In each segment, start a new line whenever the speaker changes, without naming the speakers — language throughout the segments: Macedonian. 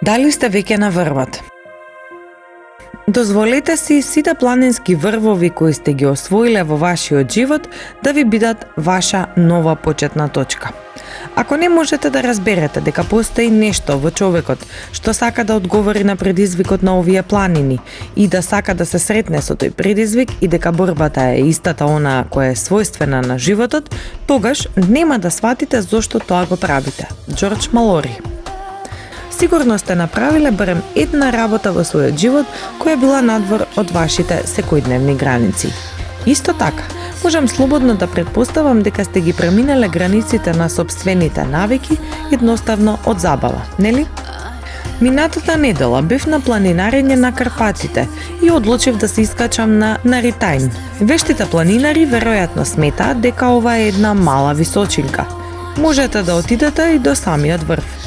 Дали сте веќе на врвот? Дозволете си сите планински врвови кои сте ги освоиле во вашиот живот да ви бидат ваша нова почетна точка. Ако не можете да разберете дека постои нешто во човекот што сака да одговори на предизвикот на овие планини и да сака да се сретне со тој предизвик и дека борбата е истата онаа која е својствена на животот, тогаш нема да сватите зошто тоа го правите. Џорџ Малори. Сигурно сте направиле барем една работа во својот живот која била надвор од вашите секојдневни граници. Исто така, можам слободно да претпоставам дека сте ги преминале границите на собствените навики едноставно од забава, нели? Минатата недела бев на планинарење на Карпатите и одлучив да се искачам на Ритајн. Вештите планинари веројатно сметаат дека ова е една мала височинка. Можете да отидете и до самиот врв.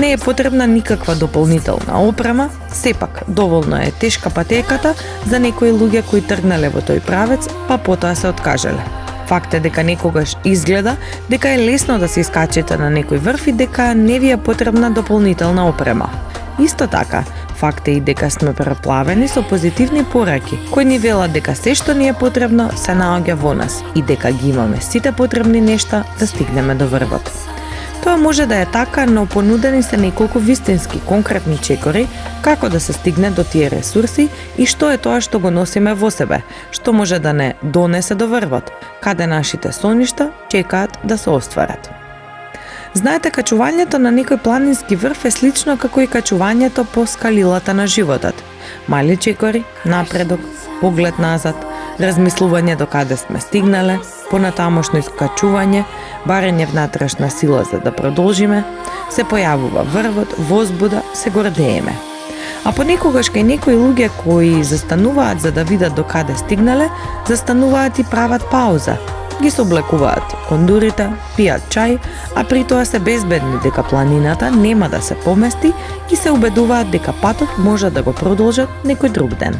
Не е потребна никаква дополнителна опрема, сепак доволно е тешка патеката за некои луѓе кои тргнале во тој правец, па потоа се откажале. Факт е дека некогаш изгледа дека е лесно да се искачите на некој врв и дека не ви е потребна дополнителна опрема. Исто така, факт е и дека сме преплавени со позитивни пораки, кои ни велат дека се што ни е потребно се наоѓа во нас и дека ги имаме сите потребни нешта да стигнеме до врвот. Тоа може да е така, но понудени се неколку вистински, конкретни чекори како да се стигне до тие ресурси и што е тоа што го носиме во себе, што може да не донесе до врвот, каде нашите соништа чекаат да се остварат. Знаете, качувањето на некој планински врв е слично како и качувањето по скалилата на животот. Мали чекори, напредок, поглед назад, размислување до каде сме стигнале, понатамошно искачување, барење внатрешна сила за да продолжиме, се појавува врвот, возбуда, се гордееме. А понекогаш кај некои луѓе кои застануваат за да видат до каде стигнале, застануваат и прават пауза. Ги соблекуваат кондурите, пијат чај, а при тоа се безбедни дека планината нема да се помести и се убедуваат дека патот може да го продолжат некој друг ден.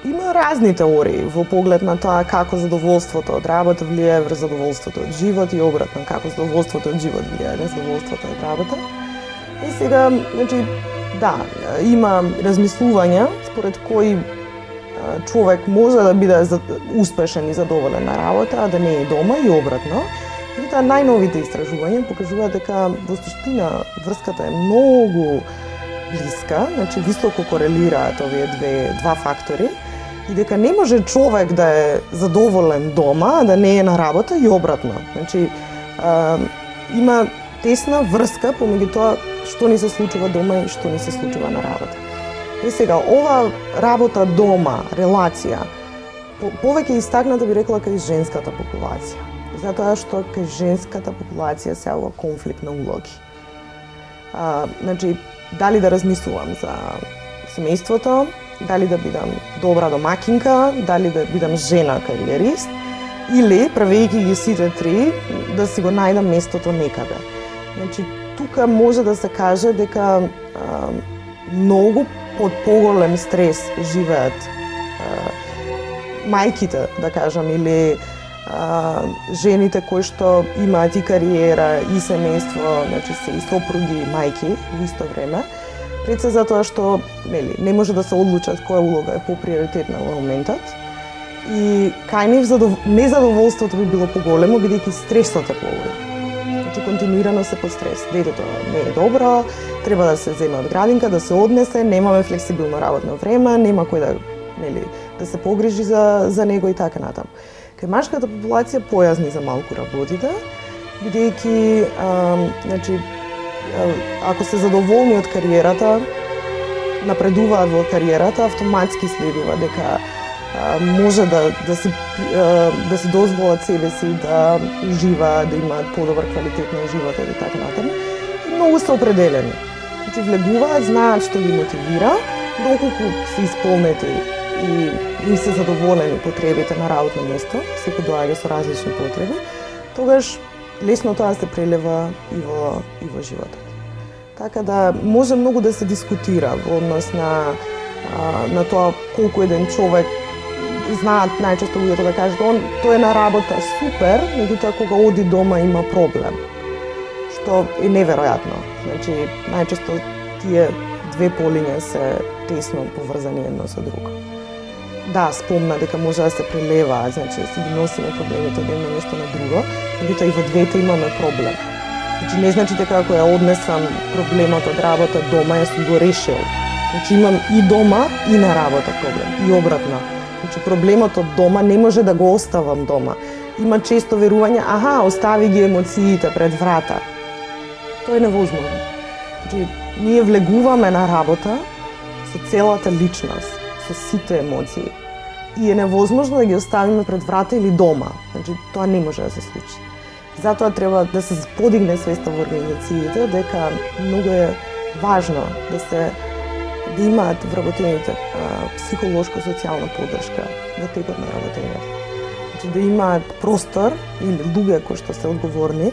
Има разни теории во поглед на тоа како задоволството од работа влијае врз задоволството од живот и обратно, како задоволството од живот влијае на задоволството од работа. И сега, да, има размислувања според кои човек може да биде успешен и задоволен на работа, а да не е дома и обратно. Меѓутоа, најновите истражувања покажуваат дека во суштина врската е многу блиска, високо корелираат овие два фактори и дека не може човек да е задоволен дома, а да не е на работа и обратно. Има тесна врска помеѓу тоа што ни се случува дома и што ни се случува на работа. И сега, ова работа дома, релација, повеќе истакната би рекла кај женската популација. Затоа што кај женската популација се ова конфликт на улоги. Дали да размислувам за семејството, дали да бидам добра домакинка, дали да бидам жена кариерист, или, правејќи ги сите три, да си го најдам местото некаде. Тука може да се каже дека многу под поголем стрес живеат мајките, да кажам, или жените кои што имаат и кариера, и семејство, се и сопруги, и мајки во исто време, пред се затоа што не може да се одлучат која улога е поприоритетна во моментот. И кај нив незадоволството би било поголемо, бидејќи стресот е поголем. Континуирано се под стрес. Детето не е добро, треба да се земе од градинка, да се однесе, немаме флексибилно работно време, нема кој да се погрижи за него и така натаму. Кај машката популација појазни за малку работите, бидејќи ако се задоволни од кариерата, напредуваат во кариерата, автоматски следува дека може да си дозволат себе си да уживаат, да имаат подобар квалитет на живота и така натаму. Многу се определени. Влегуваат, знаат што ги мотивира, доколку се исполнети и им се задоволени потребите на работно место, секој доаѓа со различни потреби, тогаш лесно тоа се прелева и во животот. Така да може многу да се дискутира во однос на тоа колку еден човек знаат најчесто луѓето да кажат тој е на работа супер, меѓутоа кога оди дома има проблем. Што е неверојатно. Најчесто тие две полиња се тесно поврзани едно со друго. Да, спомна дека може да се прелеваат, значи да си ги носиме проблемите од едно нешто на друго, меѓутоа и во двете имаме проблем. Значи не значи дека ако ја однесам проблемот од работа дома, јас сум го решил. Значи имам и дома и на работа проблем, и обратно. Значи проблемот од дома не може да го оставам дома. Има често верување, остави ги емоциите пред врата. Тоа е невозможно. Значи, ние влегуваме на работа со целата личност, со сите емоции. И е невозможно да ги оставиме пред врата или дома. Значи, тоа не може да се случи. Затоа треба да се подигне свеста во организациите дека многу е важно да имаат вработените психолошко-социјална поддршка во текот на работењето. Значи да имаат простор или луѓе кои што се одговорни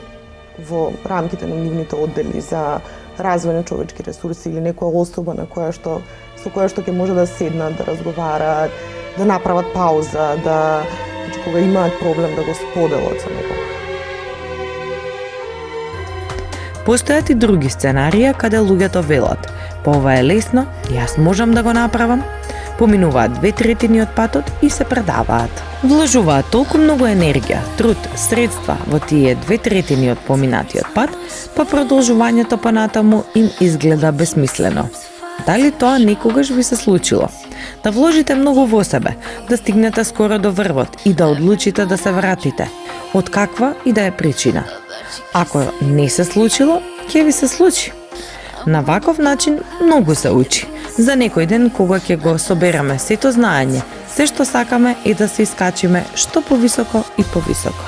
во рамките на нивните оддели за развој на човечки ресурси или некоја особа со која што ќе може да седнат, да разговараат, да направат пауза, значи кога имаат проблем да го споделат со некој.
Постојат и други сценарија каде луѓето велат: "Па ова е лесно, јас можам да го направам." Поминуваат 2/3 од патот и се предаваат. Вложуваат толку многу енергија, труд, средства во тие 2/3 од поминатиот пат, па продолжувањето понатаму им изгледа безсмислено. Дали тоа некогаш ви се случило? Да вложите многу во себе, да стигнете скоро до врвот и да одлучите да се вратите, од каква и да е причина. Ако не се случило, ќе ви се случи. На ваков начин многу се учи. За некој ден кога ќе го собераме сето знаење, се што сакаме е да се искачиме што повисоко и повисоко.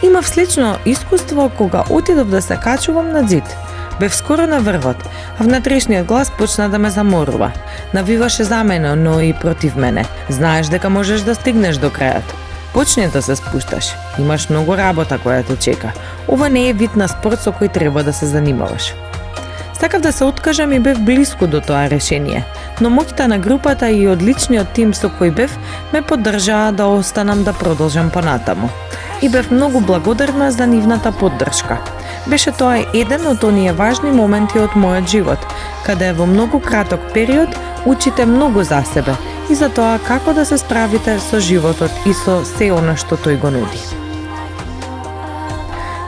Имав слично искуство кога отидов да се качувам на ѕид. Бев скоро на врвот, а внатрешниот глас почна да ме заморува. Навиваше за мене, но и против мене. Знаеш дека можеш да стигнеш до крајот. Почни да се спушташ. Имаш многу работа која те чека. Ова не е вид на спорт со кој треба да се занимаваш. Сакав да се откажам и бев блиску до тоа решение, но моќта на групата и одличниот тим со кој бев ме поддржаа да останам да продолжам понатаму. И бев многу благодарна за нивната поддршка. Беше тоа еден од оние важни моменти од мојот живот, каде во многу краток период учите многу за себе и за тоа како да се справите со животот и со се она што тој го нуди.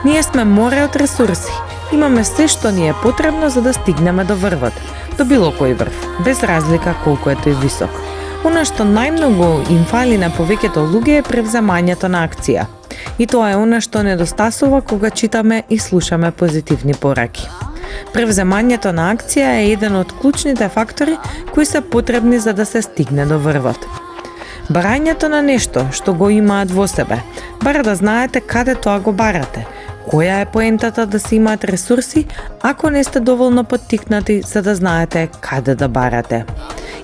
Ние сме море од ресурси. Имаме се што ни е потребно за да стигнеме до врвот, до било кој врв, без разлика колку е тој висок. Она што најмногу им фали на повеќето луѓе е превземањето на акција. И тоа е она што недостасува кога читаме и слушаме позитивни пораки. Превземањето на акција е еден од клучните фактори кои се потребни за да се стигне до врвот. Барањето на нешто што го имаат во себе, бара да знаете каде тоа го барате. Која е поентата да се имаат ресурси, ако не сте доволно поттикнати за да знаете каде да барате?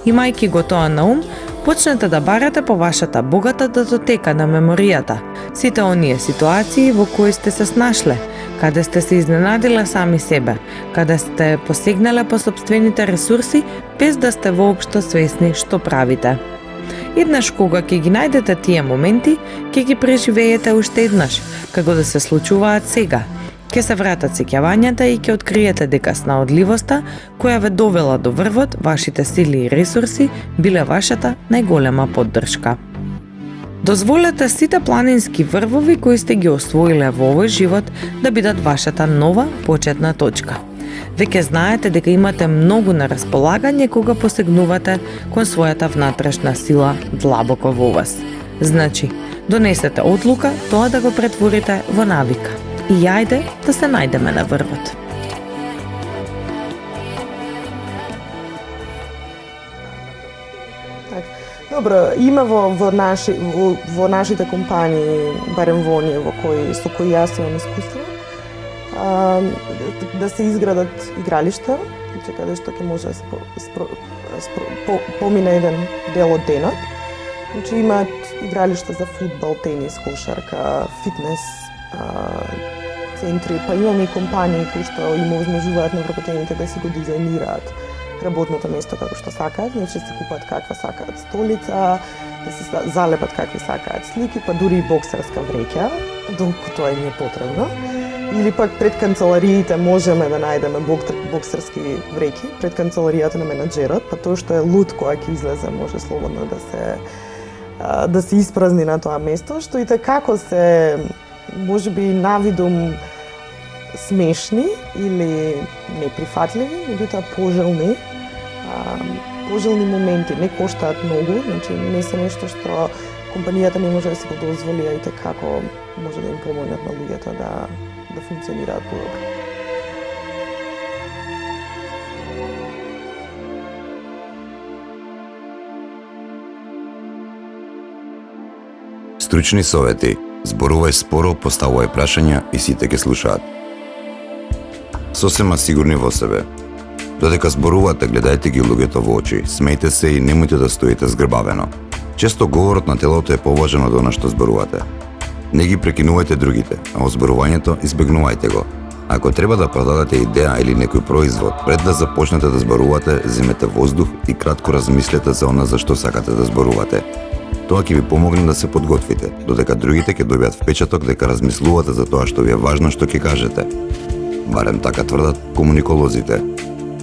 Имајќи го тоа на ум, почнете да барате по вашата богата датотека на меморијата, сите оние ситуации во кои сте се снашле, каде сте се изненадиле сами себе, каде сте посегнале по сопствените ресурси без да сте воопшто свесни што правите. Еднаш кога ќе ги најдете тие моменти, ќе ги преживеете уште еднаш, како да се случуваат сега. Ќе се вратат сеќавањата и ќе откриете дека снаодливоста, која ве довела до врвот, вашите сили и ресурси, биле вашата најголема поддршка. Дозволете сите планински врвови кои сте ги освоиле во овој живот да бидат вашата нова почетна точка. Веќе знаете дека имате многу на располагање кога посегнувате кон својата внатрешна сила длабоко во вас. Значи, донесете одлука тоа да го претворите во навика. И јајде да се најдеме на врвот.
Добро, има во нашите компании, барем во оние со кои јас имам искуство, да се изградат игралишта, каде што ќе може да се помине еден дел од денот. Значи имаат игралишта за фудбал, тенис, кошарка, фитнес центри, па имаме и компании кои што им овозможуваат на вработените да си го дизајнираат работното место како што сакаат, значи се купат каква сакаат столица, да се залепат какви сакаат слики, па дури и боксерска вреќа, доколку тоа им е потребно. Или пак пред канцелариите можеме да најдеме боксерски вреки, пред канцеларијата на менаџерот, па тоа што е лут која ќе излезе може слободно да се испразни на тоа место, што и како се можеби навидум смешни или неприфатливи, меѓутоа пожелни моменти, не коштаат многу, значи не се нешто што компанијата не може да се го дозволи, а и како може да им помогнат на луѓето да функционираат подобро.
Стручни совети. Зборувај споро, поставувај прашања и сите ќе слушаат. Сосема сигурни во себе. Додека зборувате, гледајте ги луѓето во очи, смејте се и немојте да стоите згрбавено. Често говорот на телото е поважен од она што зборувате. Не ги прекинувајте другите, а во зборувањето избегнувајте го. Ако треба да продадете идеја или некој производ, пред да започнете да зборувате, земете воздух и кратко размислете за она за што сакате да зборувате. Тоа ќе ви помогне да се подготвите, додека другите ќе добијат впечаток дека размислувате за тоа што ви е важно што ќе кажете. Барем така тврдат комуниколозите.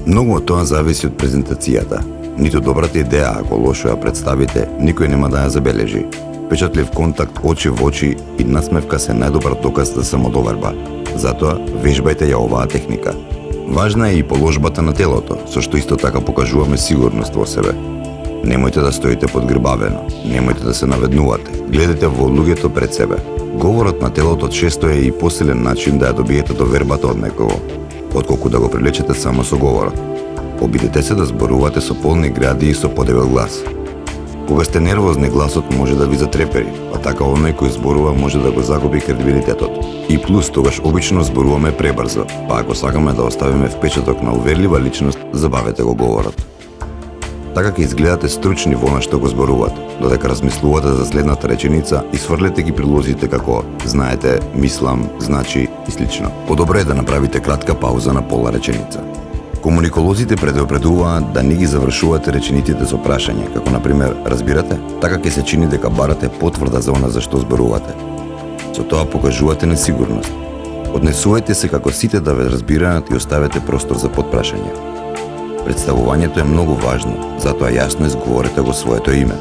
Многу од тоа зависи од презентацијата. Ниту добрата идеја, ако лошо ја представите, никој нема да ја забележи. Впечатлив контакт очи во очи и насмевка се најдобар доказ за самодоверба. Затоа вежбајте ја оваа техника. Важна е и положбата на телото, со што исто така покажуваме сигурност во себе. Немојте да стоите подгрбавено, немојте да се наведнувате, гледате во луѓето пред себе. Говорот на телото често е и посилен начин да ја добиете довербата од некого, отколку да го привлечете само со говорот. Обидете се да зборувате со полни гради и со подебел глас. Кога сте нервозни, гласот може да ви затрепери, па така оној кој зборува може да го загуби кредибилитетот. И плюс тогаш обично зборуваме пребрзо, па ако сакаме да оставиме впечаток на уверлива личност, забавете го говорот. Така ќе изгледате стручни во она што го зборувате, додека размислувате за следната реченица и сврлете ги прилозите како знаете, мислам, значи и слично. Подобро е да направите кратка пауза на пола реченица. Комуниколозите предупредуваат да не ги завршувате речениците со прашање, како например разбирате, така ќе се чини дека барате потврда за она за што зборувате. Со тоа покажувате несигурност. Однесувајте се како сите да ве разбираат и оставете простор за потпрашање. Представувањето е многу важно, затоа јасно изговорете го своето име.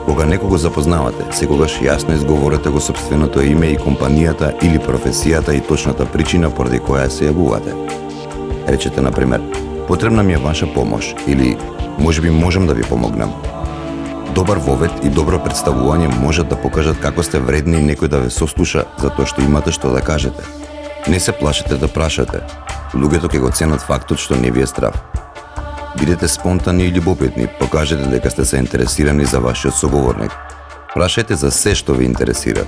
Кога некого запознавате, секогаш јасно изговорете го сопственото име и компанијата или професијата и точната причина поради која се јавувате. Речете, например, потребна ми е ваша помош или можеби можам да ви помогнам. Добар вовед и добро представување можат да покажат како сте вредни и некој да ве сослуша затоа што имате што да кажете. Не се плашете да прашате. Луѓето ќе го ценат фактот што не ви е страв. Бидете спонтанни и љубопитни, покажете дека сте заинтересирани за вашиот соговорник. Прашајте за се што ви интересира.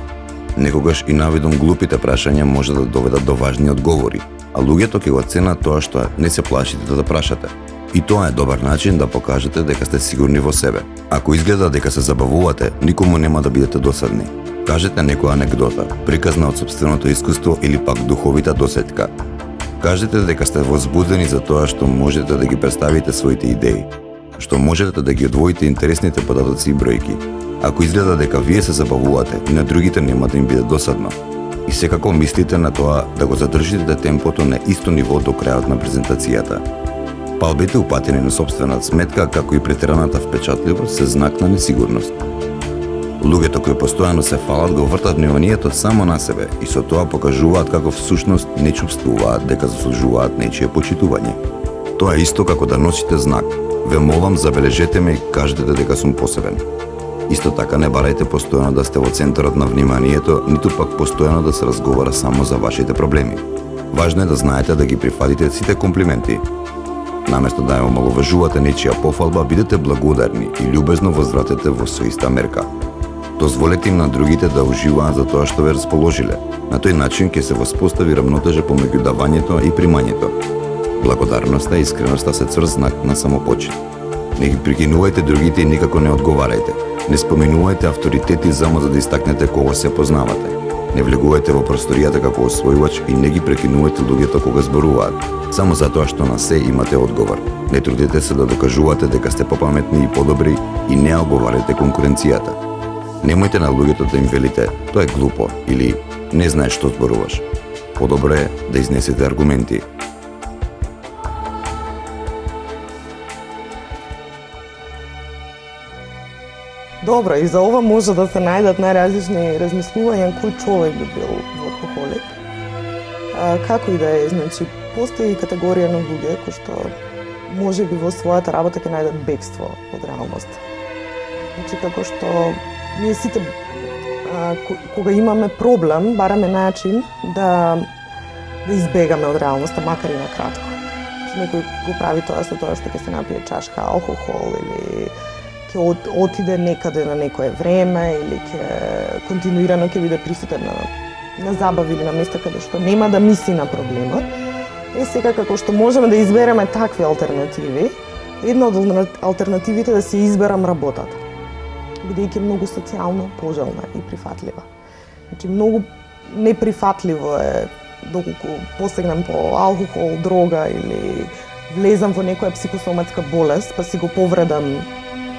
Некогаш и навидум глупите прашања може да доведат до важни одговори, а луѓето ќе го ценат тоа што не се плашите да прашате. И тоа е добар начин да покажете дека сте сигурни во себе. Ако изгледа дека се забавувате, никому нема да бидете досадни. Кажете некоја анекдота, приказна од сопственото искуство или пак духовита досетка. Кажете дека сте возбудени за тоа што можете да ги представите своите идеи, што можете да ги одвоите интересните податоци и бројки. Ако изгледа дека вие се забавувате и на другите нема да им биде досадно. И секако мислите на тоа да го задржите темпото на исто ниво до крајот на презентацијата. Палбите упатени на сопствената сметка, како и претераната впечатливост, се знак на несигурност. Луѓето кои постојано се фалат го вртат вниманието само на себе и со тоа покажуваат како всушност не чувствуваат дека заслужуваат нечие почитување. Тоа е исто како да носите знак. Ве молам, забележете ме и кажете дека сум посебен. Исто така не барајте постојано да сте во центарот на вниманието, ниту пак постојано да се разговара само за вашите проблеми. Важно е да знаете да ги прифатите сите комплименти. Наместо да ја омаловажувате нечија пофалба, бидете благодарни и љубезно возвратете во соиста мерка. Дозволете им на другите да уживаат за тоа што ве расположиле. На тој начин ќе се воспостави рамнотежа помеѓу давањето и примањето. Благодарноста и искреноста се цврст знак на самопочит. Не ги прекинувајте другите и никако не одговарајте. Не споменувајте авторитети само за да истакнете кого се познавате. Не влегувајте во просторијата како освојувач и не ги прекинувајте луѓето кога зборуваат, само затоа што на се имате одговор. Не трудете се да докажувате дека сте попаметни и подобри и не оговарате конкуренцијата. Немојте на луѓето да им велите, тоа е глупо или не знаеш што зборуваш. подобро е да изнесете аргументи.
Добро, и за ова може да се најдат најразлични размислувања кој човек би бил алкохолик. Како и да е, значи, постои категорија на луѓе кои што може би во својата работа ќе најдат бегство од реалноста. Значи, како што ние сите, кога имаме проблем, бараме начин да избегаме од реалноста, макар и на кратко. Значи, некој го прави тоа со тоа што ќе се напие чашка алкохол или ќе отиде некаде на некое време или ќе континуирано ќе биде присутен на забави или на места каде што нема да мисли на проблемот. Сега како што можеме да избереме такви алтернативи, една од алтернативите е да си изберам работата, бидејќи многу социјално пожелна и прифатлива. Значи многу неприфатливо е доколку посегнам по алкохол, дрога или влезам во некоја психосоматска болест, па си го повредам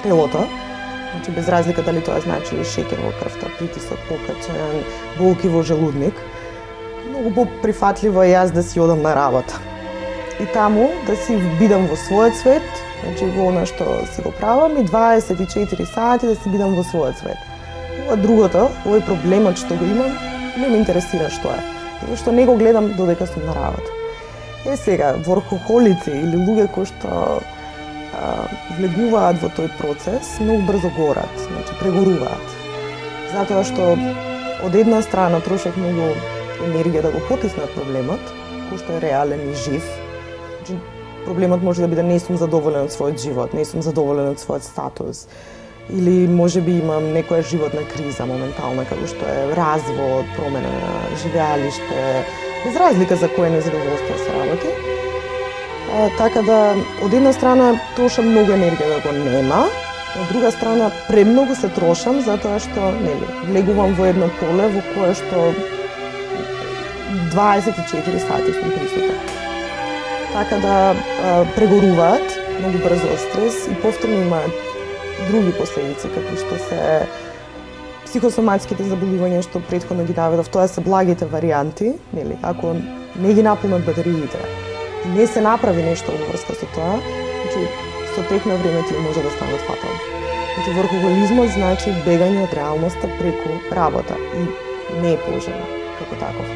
телото, значи без разлика дали тоа значи шеќер во крвта, притисок покачен, болки во желудник. Многу поприфатливо е јас да си одам на работа. И таму да си бидам во својот свет, значи во она што си го правам и 24 сати да си бидам во својот свет. Ова другото, овој проблемот што го имам, не ме интересира што е, затоа што не го гледам додека сум на работа. Сега, алкохолици или луѓе кои што влегуваат во тој процес, многу брзо горат, значи прегоруваат. Затоа што од една страна трошат многу енергија да го потиснат проблемот, кој што е реален и жив. Значи, проблемот може да биде не сум задоволен од својот живот, не сум задоволен од својот статус, или може би имам некоја животна криза моментална, како што е развод, промена на живеалиште, без разлика за кое незадоволство се работи. Така да, од една страна трошам многу енергија да го нема, од друга страна премногу се трошам затоа што, нели, влегувам во едно поле во кое што 24 сати сум присутен. Така да прегоруваат многу брзо од стрес и повторно имаат други последици, како што се психосоматските заболувања што претходно ги наведов, тоа се благите варијанти, нели, ако не ги наполнат батериите, не се направи нешто во врска со тоа, значи со тек на време тие може да станат фатални. Значи алкохолизмот значи бегање од реалноста преку работа и не е пожелно како таков.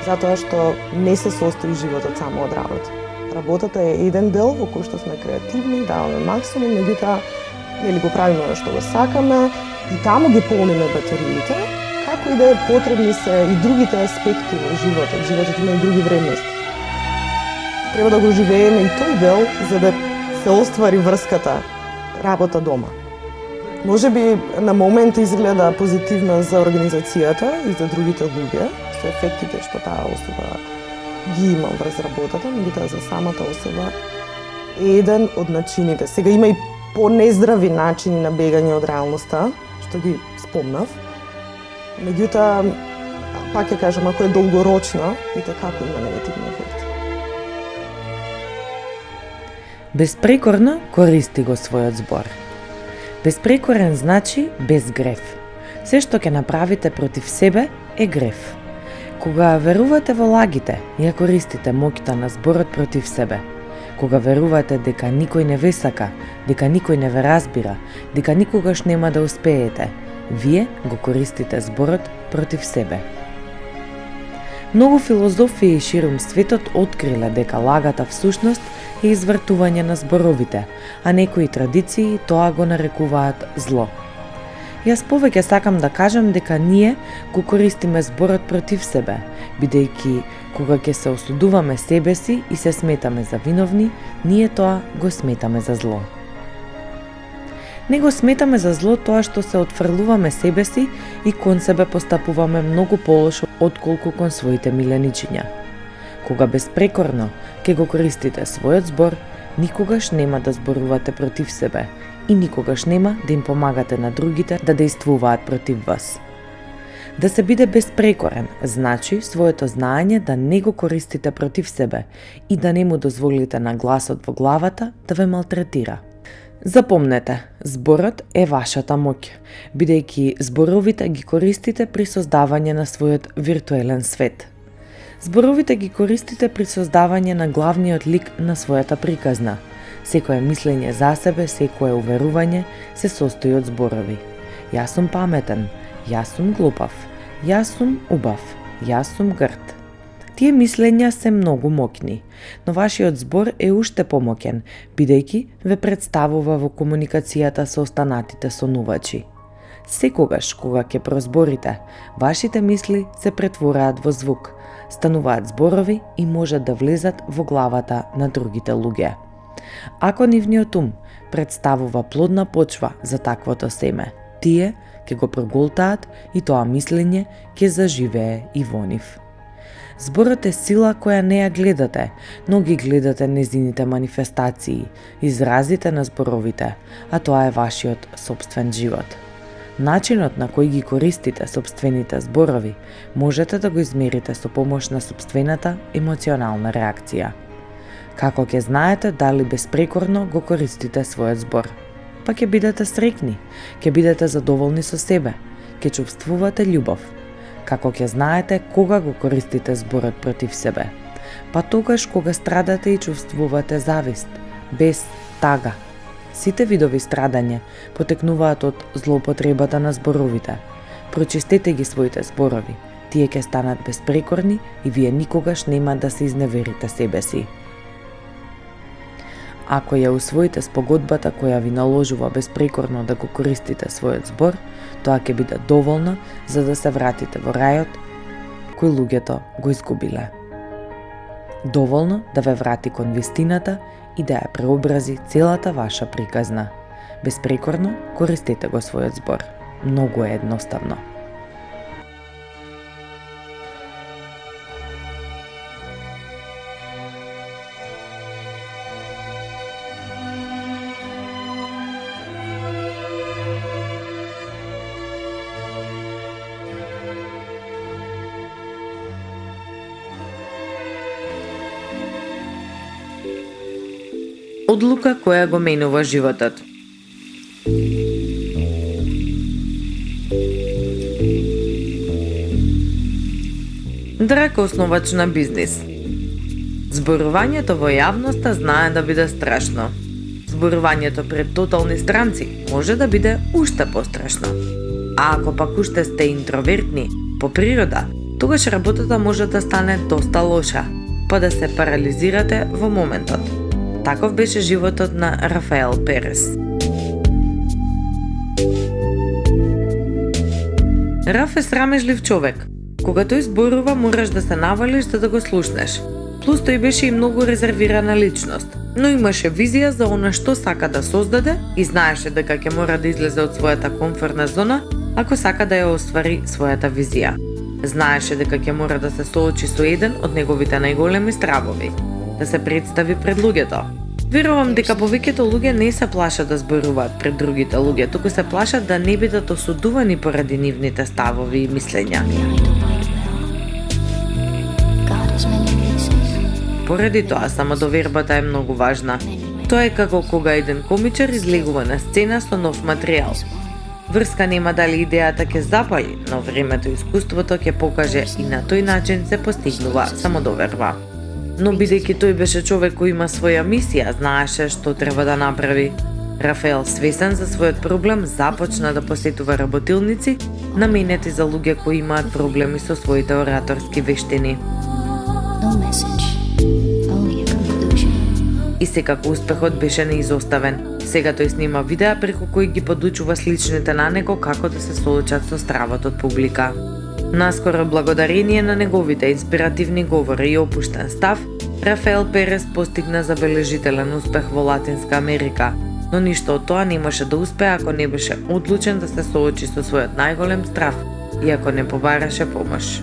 Затоа што не се состои животот само од работа. Работата е еден дел во кој што сме креативни, даваме максимум, меѓутоа нели го правиме она што го сакаме и таму ги полниме батериите, како и да е потребни се и другите аспекти во животот. Животот има и други вредности. Треба да го живееме и тој дел за да се оствари врската работа дома. Може би на момент изгледа позитивна за организацијата и за другите луѓе, со ефектите што таа особа ги има врз работата, меѓутоа за самата особа е еден од начините. Сега има и по-нездрави начини на бегање од реалноста, што ги спомнав. Меѓутоа, пак ќе кажам, ако е долгорочно, и како има негативни ефекти.
Безпрекорно користи го својот збор. Безпрекорен значи без греф. Се што ќе направите против себе е греф. Кога верувате во лагите, ја користите моќта на зборот против себе. Кога верувате дека никој не ве сака, дека никој не ве разбира, дека никогаш нема да успеете, вие го користите зборот против себе. Многу филозофии ширум светот откриле дека лагата всушност е извртување на зборовите, а некои традиции тоа го нарекуваат зло. Јас повеќе сакам да кажам дека ние го користиме зборот против себе, бидејќи кога ќе се осудуваме себе си и се сметаме за виновни, ние тоа го сметаме за зло. Не го сметаме за зло тоа што се отфрлуваме себе си и кон себе постапуваме многу полошо отколку кон своите миленичиња. Кога безпрекорно ќе го користите својот збор, никогаш нема да зборувате против себе и никогаш нема да им помагате на другите да действуваат против вас. Да се биде безпрекорен значи своето знаење да не го користите против себе и да не му дозволите на гласот во главата да ве малтретира. Запомнете, зборот е вашата моќ, бидејќи зборовите ги користите при создавање на својот виртуелен свет. Зборовите ги користите при создавање на главниот лик на својата приказна. Секое мислење за себе, секое уверување се состои од зборови. Јас сум паметен, јас сум глупав, јас сум убав, јас сум грд. Тие мислења се многу моќни, но вашиот збор е уште помоќен, бидејќи ве представува во комуникацијата со останатите сонувачи. Секогаш кога ќе прозборите, вашите мисли се претвораат во звук, стануваат зборови и можат да влезат во главата на другите луѓе. Ако нивниот ум представува плодна почва за таквото семе, тие ќе го проголтаат и тоа мислење ќе заживее и во нив. Зборот е сила која не ја гледате, но ги гледате незините манифестации, изразите на зборовите, а тоа е вашиот сопствен живот. Начинот на кој ги користите сопствените зборови можете да го измерите со помош на сопствената емоционална реакција. Како ќе знаете дали безпрекорно го користите својот збор? Па ќе бидете среќни, ќе бидете задоволни со себе, ќе чувствувате љубов. Како ќе знаете кога го користите зборот против себе? Па тогаш кога страдате и чувствувате завист, бес, тага. Сите видови страдање потекнуваат од злоупотребата на зборовите. Прочистете ги своите зборови, тие ќе станат безпрекорни и вие никогаш нема да се изневерите себе си. Ако ја усвоите спогодбата која ви наложува безпрекорно да го користите својот збор, тоа ќе биде доволно за да се вратите во рајот кој луѓето го изгубиле. Доволно да ве врати кон вистината и да ја преобрази целата ваша приказна. Безпрекорно користете го својот збор. Многу е едноставно. Одлука која го менува животот. Драг основач на бизнис. Зборувањето во јавноста знае да биде страшно. Зборувањето пред тотални странци може да биде уште пострашно. А ако пак уште сте интровертни по природа, тогаш работата може да стане доста лоша, па да се парализирате во моментот. Таков беше животот на Рафаел Перес. Раф е срамежлив човек. Кога тој зборува, мораш да се навалиш за да го слушнеш. Плюс тој беше и многу резервирана личност, но имаше визија за она што сака да создаде и знаеше дека ќе мора да излезе од својата комфортна зона ако сака да ја оствари својата визија. Знаеше дека ќе мора да се соочи со еден од неговите најголеми стравови – да се представи пред луѓето. Верувам дека повеќето луѓе не се плашат да зборуваат пред другите луѓе, туку се плашат да не бидат осудувани поради нивните ставови и мислења. Поради тоа, самодовербата е многу важна. Тоа е како кога еден комичар излегува на сцена со нов материјал. Врска нема дали идејата ќе запали, но времето и искуството ќе покаже и на тој начин се постигнува самодоверба. Но бидејќи тој беше човек кој има своја мисија, знаеше што треба да направи. Рафаел, свесен за својот проблем, започна да посетува работилници наменети за луѓе кои имаат проблеми со своите ораторски вештини. И секако успехот беше неизоставен. Сега тој снима видеа преку кои ги подучува сличните на него како да се соочат со стравот од публика. Наскоро, благодарение на неговите инспиративни говори и опуштен став, Рафаел Перес постигна забележителен успех во Латинска Америка, но ништо од тоа немаше да успее ако не беше одлучен да се соочи со својот најголем страв и ако не побараше помош.